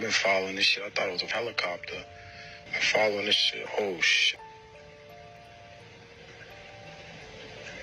I've been following this shit. I thought it was a helicopter. I'm following this shit. Oh, shit.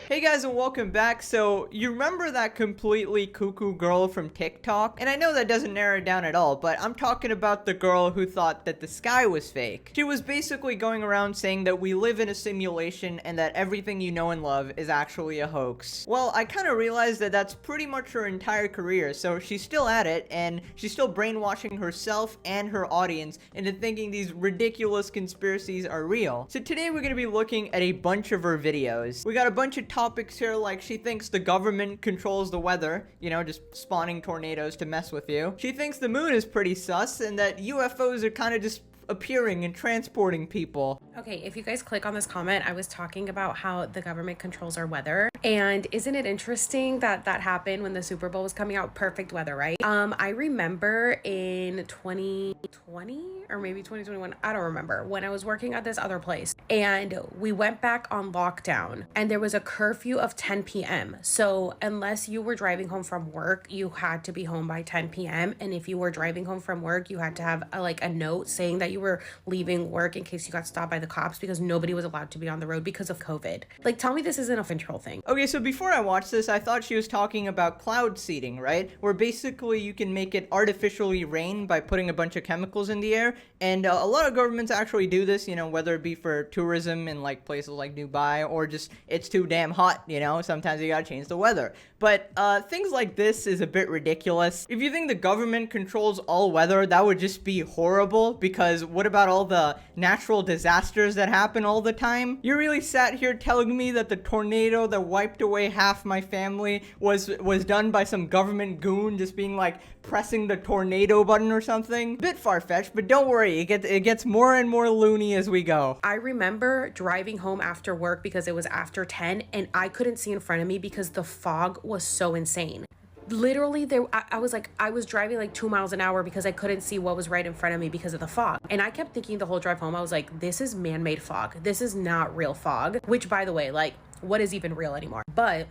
Hey guys, and welcome back. So, you remember that completely cuckoo girl from TikTok? And I know that doesn't narrow it down at all, but I'm talking about the girl who thought that the sky was fake. She was basically going around saying that we live in a simulation and that everything you know and love is actually a hoax. Well, I kind of realized that that's pretty much her entire career, so she's still at it, and she's still brainwashing herself and her audience into thinking these ridiculous conspiracies are real. So today we're going to be looking at a bunch of her videos. We got a bunch of topics here, like she thinks the government controls the weather, you know, just spawning tornadoes to mess with you. She thinks the moon is pretty sus and that UFOs are kind of just appearing and transporting people. Okay, if you guys click on this comment, I was talking about how the government controls our weather. And isn't it interesting that that happened when the Super Bowl was coming out? Perfect weather, right? I remember in 2020 or maybe 2021, I don't remember, when I was working at this other place and we went back on lockdown and there was a curfew of 10 p.m. So unless you were driving home from work, you had to be home by 10 p.m. And if you were driving home from work, you had to have a note saying that you were leaving work in case you got stopped by the cops, because nobody was allowed to be on the road because of COVID. Like, tell me this isn't a control thing. Okay, so before I watched this, I thought she was talking about cloud seeding, right? Where basically you can make it artificially rain by putting a bunch of chemicals in the air. And a lot of governments actually do this, you know, whether it be for tourism in like places like Dubai or just it's too damn hot, you know, sometimes you gotta change the weather. But things like this is a bit ridiculous. If you think the government controls all weather, that would just be horrible, because what about all the natural disasters that happen all the time? You really sat here telling me that the tornado that wiped away half my family was done by some government goon just being like pressing the tornado button or something? Bit far-fetched, but don't worry, it gets more and more loony as we go. I remember driving home after work because it was after 10 and I couldn't see in front of me because the fog was so insane. Literally I was driving like 2 miles an hour because I couldn't see what was right in front of me because of the fog. And I kept thinking the whole drive home, I was like, this is man-made fog. This is not real fog, which, by the way, like, what is even real anymore? But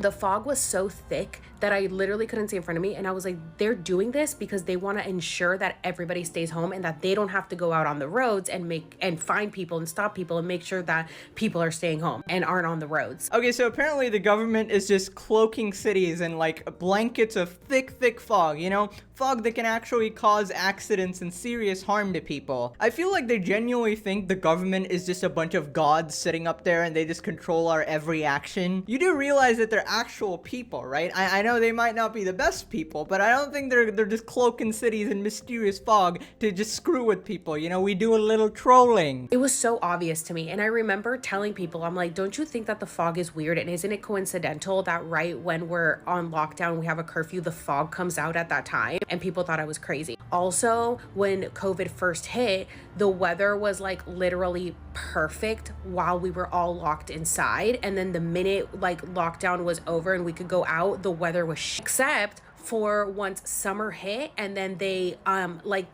the fog was so thick that I literally couldn't see in front of me. And I was like, they're doing this because they want to ensure that everybody stays home and that they don't have to go out on the roads and find people and stop people and make sure that people are staying home and aren't on the roads. Okay, so apparently the government is just cloaking cities in like blankets of thick fog, you know? Fog that can actually cause accidents and serious harm to people. I feel like they genuinely think the government is just a bunch of gods sitting up there and they just control our every action. You do realize that they're actual people, right? I know they might not be the best people, but I don't think they're just cloaking cities in mysterious fog to just screw with people. You know, we do a little trolling. It was so obvious to me. And I remember telling people, I'm like, don't you think that the fog is weird? And isn't it coincidental that right when we're on lockdown, we have a curfew, the fog comes out at that time? And people thought I was crazy. Also, when COVID first hit, the weather was like literally perfect while we were all locked inside. And then the minute like lockdown was over and we could go out, the weather was except for once summer hit and then they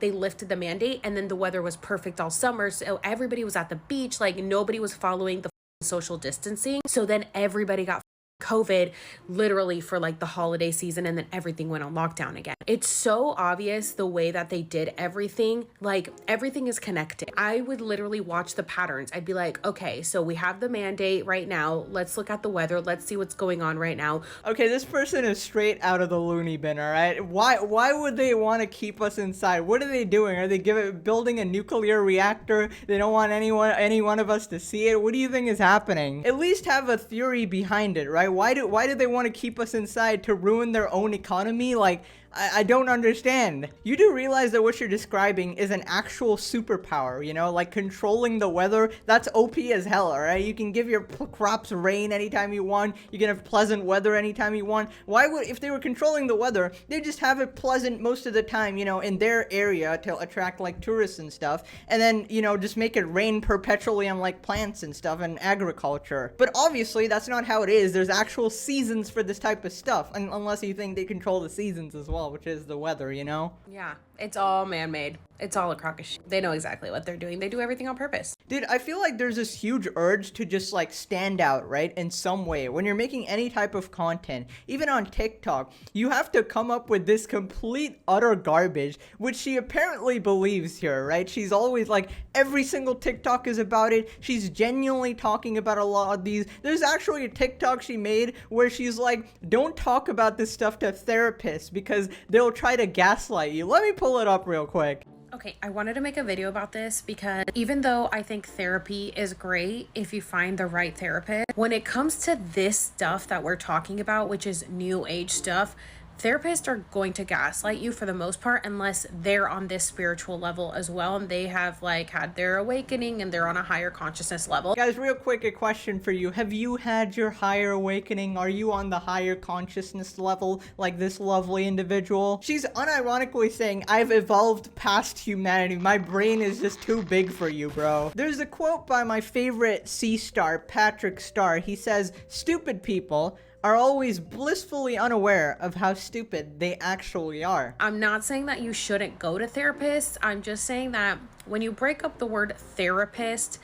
lifted the mandate and then the weather was perfect all summer. So everybody was at the beach, like nobody was following the social distancing. So then everybody got COVID literally for like the holiday season, and then everything went on lockdown again. It's so obvious the way that they did everything. Like everything is connected. I would literally watch the patterns. I'd be like, okay, so we have the mandate right now. Let's look at the weather. Let's see what's going on right now. Okay, this person is straight out of the loony bin, all right? Why would they want to keep us inside? What are they doing? Are they building a nuclear reactor? They don't want any one of us to see it? What do you think is happening? At least have a theory behind it, right? Why do they want to keep us inside? To ruin their own economy? Like, I don't understand. You do realize that what you're describing is an actual superpower, you know, like controlling the weather. That's OP as hell, alright? You can give your crops rain anytime you want. You can have pleasant weather anytime you want. Why would, if they were controlling the weather, they just have it pleasant most of the time, you know, in their area to attract like tourists and stuff. And then, you know, just make it rain perpetually on like plants and stuff and agriculture. But obviously that's not how it is. There's actual seasons for this type of stuff, unless you think they control the seasons as well, which is the weather, you know? Yeah. It's all man-made. It's all a crock of shit. They know exactly what they're doing. They do everything on purpose. Dude, I feel like there's this huge urge to just like stand out, right? In some way. When you're making any type of content, even on TikTok, you have to come up with this complete utter garbage, which she apparently believes here, right? She's always like, every single TikTok is about it. She's genuinely talking about a lot of these. There's actually a TikTok she made where she's like, don't talk about this stuff to therapists because they'll try to gaslight you. Let me pull it up real quick. Okay, I wanted to make a video about this because even though I think therapy is great if you find the right therapist, when it comes to this stuff that we're talking about, which is new age stuff, therapists are going to gaslight you for the most part unless they're on this spiritual level as well and they have like had their awakening and they're on a higher consciousness level. Guys, real quick, a question for you. Have you had your higher awakening? Are you on the higher consciousness level like this lovely individual? She's unironically saying, I've evolved past humanity. My brain is just too big for you, bro. There's a quote by my favorite C-star, Patrick Star. He says, stupid people are always blissfully unaware of how stupid they actually are. I'm not saying that you shouldn't go to therapists. I'm just saying that when you break up the word therapist,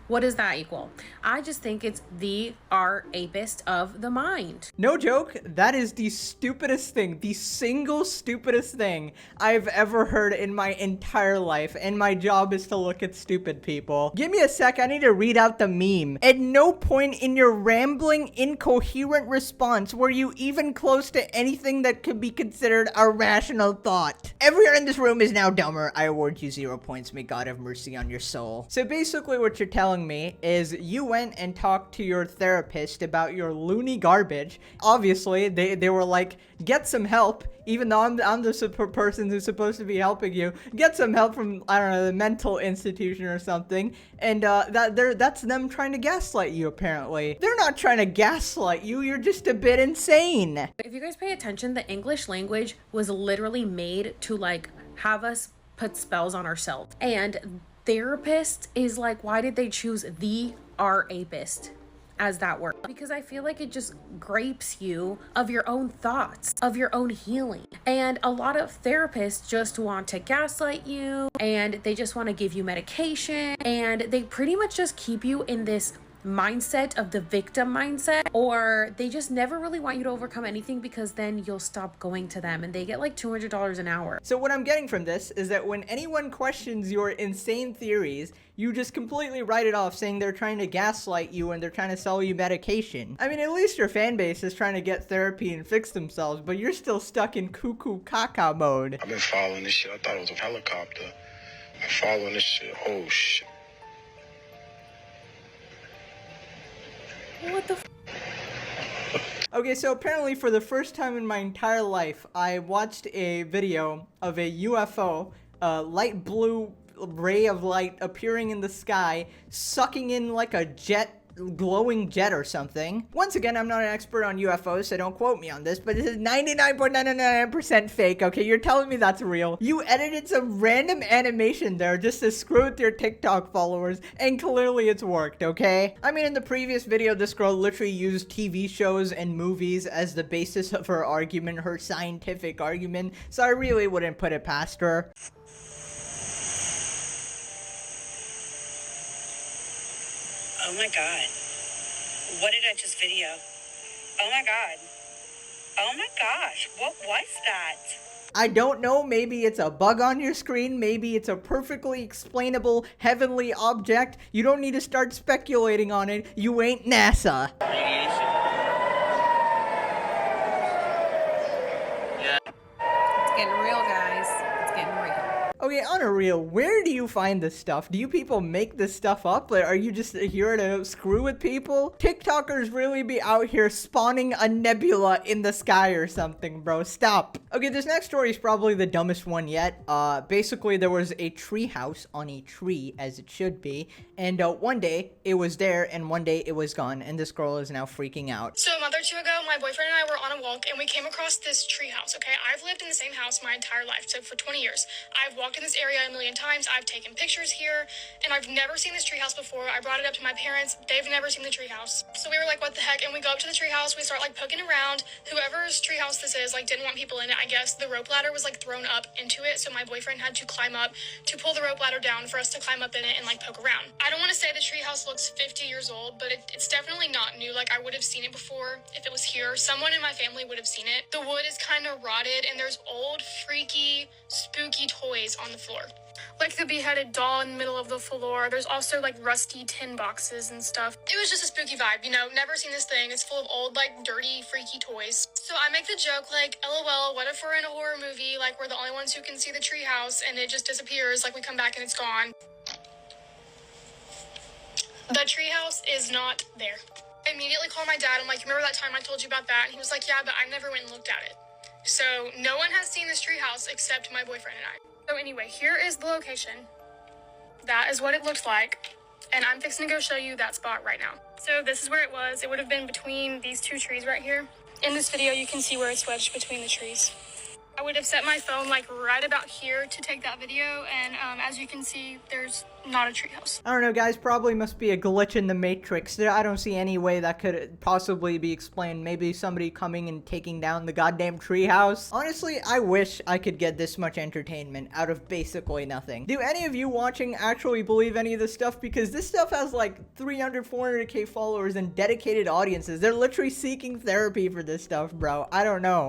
what does that equal? I just think it's the rapist of the mind. No joke, that is the stupidest thing, the single stupidest thing I've ever heard in my entire life, and my job is to look at stupid people. Give me a sec, I need to read out the meme. At no point in your rambling, incoherent response were you even close to anything that could be considered a rational thought. Everyone in this room is now dumber. I award you 0 points. May God have mercy on your soul. So basically what you're telling me is you went and talked to your therapist about your loony garbage. Obviously, they were like, get some help, even though I'm the person who's supposed to be helping you. Get some help from, I don't know, the mental institution or something. And that's them trying to gaslight you, apparently. They're not trying to gaslight you, you're just a bit insane. If you guys pay attention, the English language was literally made to like have us put spells on ourselves. And therapist is like, why did they choose the rapist as that word? Because I feel like it just grapes you of your own thoughts, of your own healing. And a lot of therapists just want to gaslight you and they just want to give you medication and they pretty much just keep you in this mindset of the victim mindset, or they just never really want you to overcome anything because then you'll stop going to them and they get like $200 an hour. So what I'm getting from this is that when anyone questions your insane theories, you just completely write it off, saying they're trying to gaslight you and they're trying to sell you medication. I mean, at least your fan base is trying to get therapy and fix themselves, but you're still stuck in cuckoo caca mode. I've been following this shit. I thought it was a helicopter. I'm following this shit. Oh, shit. What the Okay, so apparently for the first time in my entire life, I watched a video of a UFO, light blue ray of light appearing in the sky, sucking in like a glowing jet or something. Once again, I'm not an expert on UFOs, so don't quote me on this, but this is 99.999% fake, okay? You're telling me that's real. You edited some random animation there just to screw with your TikTok followers, and clearly it's worked, okay? I mean, in the previous video, this girl literally used TV shows and movies as the basis of her argument, her scientific argument, so I really wouldn't put it past her. Oh my god. What did I just video? Oh my god. Oh my gosh. What was that? I don't know, maybe it's a bug on your screen, maybe it's a perfectly explainable heavenly object. You don't need to start speculating on it. You ain't NASA. It's getting real, guys. It's getting real. Okay, on a real, where do you find this stuff? Do you people make this stuff up? Like, are you just here to screw with people? TikTokers really be out here spawning a nebula in the sky or something, bro. Stop. Okay, this next story is probably the dumbest one yet. Basically, there was a treehouse on a tree, as it should be. And one day, it was there, and one day, it was gone. And this girl is now freaking out. So a month or two ago, my boyfriend and I were on a walk, and we came across this treehouse, okay? I've lived in the same house my entire life, so for 20 years. I've walked in this area a million times. I've taken pictures here, and I've never seen this treehouse before. I brought it up to my parents. They've never seen the treehouse. So we were like, what the heck? And we go up to the treehouse. We start like poking around. Whoever's treehouse this is, like, didn't want people in it, I guess. The rope ladder was like thrown up into it, so my boyfriend had to climb up to pull the rope ladder down for us to climb up in it and like poke around. I don't want to say the treehouse looks 50 years old, but it's definitely not new. Like, I would have seen it before if it was here. Someone in my family would have seen it. The wood is kind of rotted, and there's old, freaky, spooky toys on the floor. Like the beheaded doll in the middle of the floor. There's also like rusty tin boxes and stuff. It was just a spooky vibe, you know, never seen this thing. It's full of old, like, dirty, freaky toys. So I make the joke, like, LOL, what if we're in a horror movie, like, we're the only ones who can see the treehouse, and it just disappears, like, we come back and it's gone. The treehouse is not there. I immediately called my dad. I'm like, remember that time I told you about that? And he was like, yeah, but I never went and looked at it. So no one has seen this treehouse except my boyfriend and I. So anyway, here is the location. That is what it looked like. And I'm fixing to go show you that spot right now. So this is where it was. It would have been between these two trees right here. In this video, you can see where it's wedged between the trees. I would have set my phone like right about here to take that video, and as you can see, there's not a treehouse. I don't know, guys, probably must be a glitch in the Matrix. I don't see any way that could possibly be explained. Maybe somebody coming and taking down the goddamn treehouse. Honestly, I wish I could get this much entertainment out of basically nothing. Do any of you watching actually believe any of this stuff? Because this stuff has like 300, 400k followers and dedicated audiences. They're literally seeking therapy for this stuff, bro. I don't know.